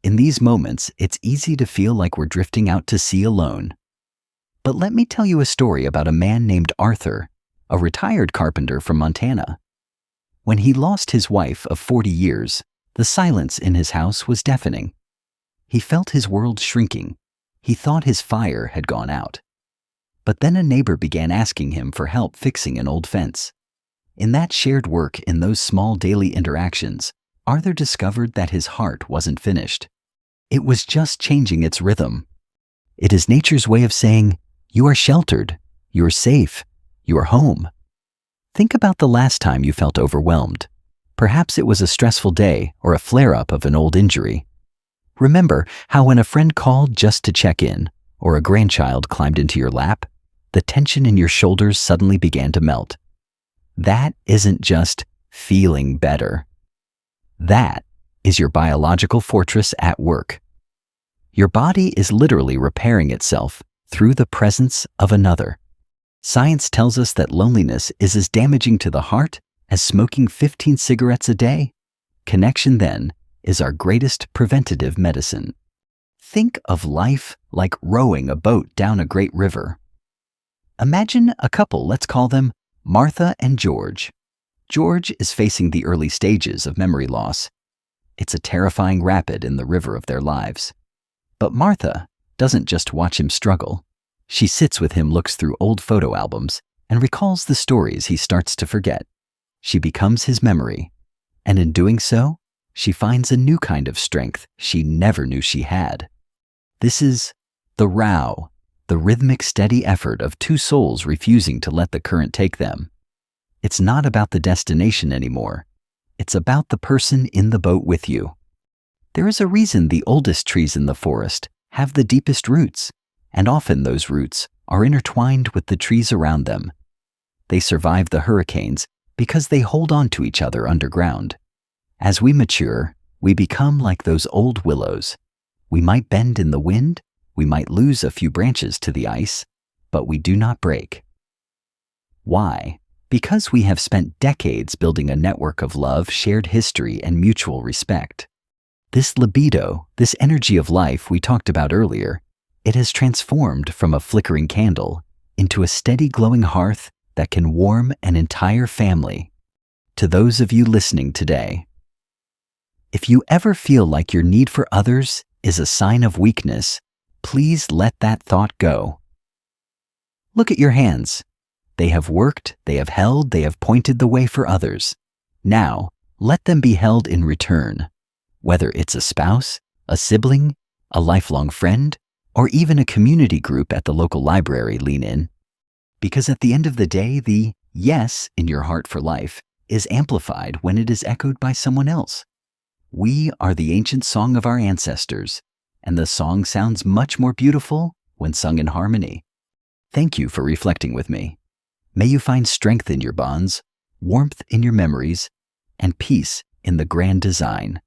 In these moments, it's easy to feel like we're drifting out to sea alone. But let me tell you a story about a man named Arthur, a retired carpenter from Montana. When he lost his wife of 40 years, the silence in his house was deafening. He felt his world shrinking. He thought his fire had gone out. But then a neighbor began asking him for help fixing an old fence. In that shared work, in those small daily interactions, Arthur discovered that his heart wasn't finished. It was just changing its rhythm. It is nature's way of saying, you are sheltered, you are safe, you are home. Think about the last time you felt overwhelmed. Perhaps it was a stressful day or a flare-up of an old injury. Remember how when a friend called just to check in, or a grandchild climbed into your lap, the tension in your shoulders suddenly began to melt. That isn't just feeling better. That is your biological fortress at work. Your body is literally repairing itself through the presence of another. Science tells us that loneliness is as damaging to the heart as smoking 15 cigarettes a day. Connection, then, is our greatest preventative medicine. Think of life like rowing a boat down a great river. Imagine a couple, let's call them Martha and George. George is facing the early stages of memory loss. It's a terrifying rapid in the river of their lives. But Martha doesn't just watch him struggle. She sits with him, looks through old photo albums, and recalls the stories he starts to forget. She becomes his memory, and in doing so, she finds a new kind of strength she never knew she had. This is the row, the rhythmic, steady effort of two souls refusing to let the current take them. It's not about the destination anymore. It's about the person in the boat with you. There is a reason the oldest trees in the forest have the deepest roots, and often those roots are intertwined with the trees around them. They survive the hurricanes because they hold on to each other underground. As we mature, we become like those old willows. We might bend in the wind, we might lose a few branches to the ice, but we do not break. Why? Because we have spent decades building a network of love, shared history, and mutual respect. This libido, this energy of life we talked about earlier, it has transformed from a flickering candle into a steady glowing hearth that can warm an entire family. To those of you listening today, if you ever feel like your need for others is a sign of weakness, please let that thought go. Look at your hands. They have worked, they have held, they have pointed the way for others. Now, let them be held in return. Whether it's a spouse, a sibling, a lifelong friend, or even a community group at the local library, lean in. Because at the end of the day, the yes in your heart for life is amplified when it is echoed by someone else. We are the ancient song of our ancestors, and the song sounds much more beautiful when sung in harmony. Thank you for reflecting with me. May you find strength in your bonds, warmth in your memories, and peace in the grand design.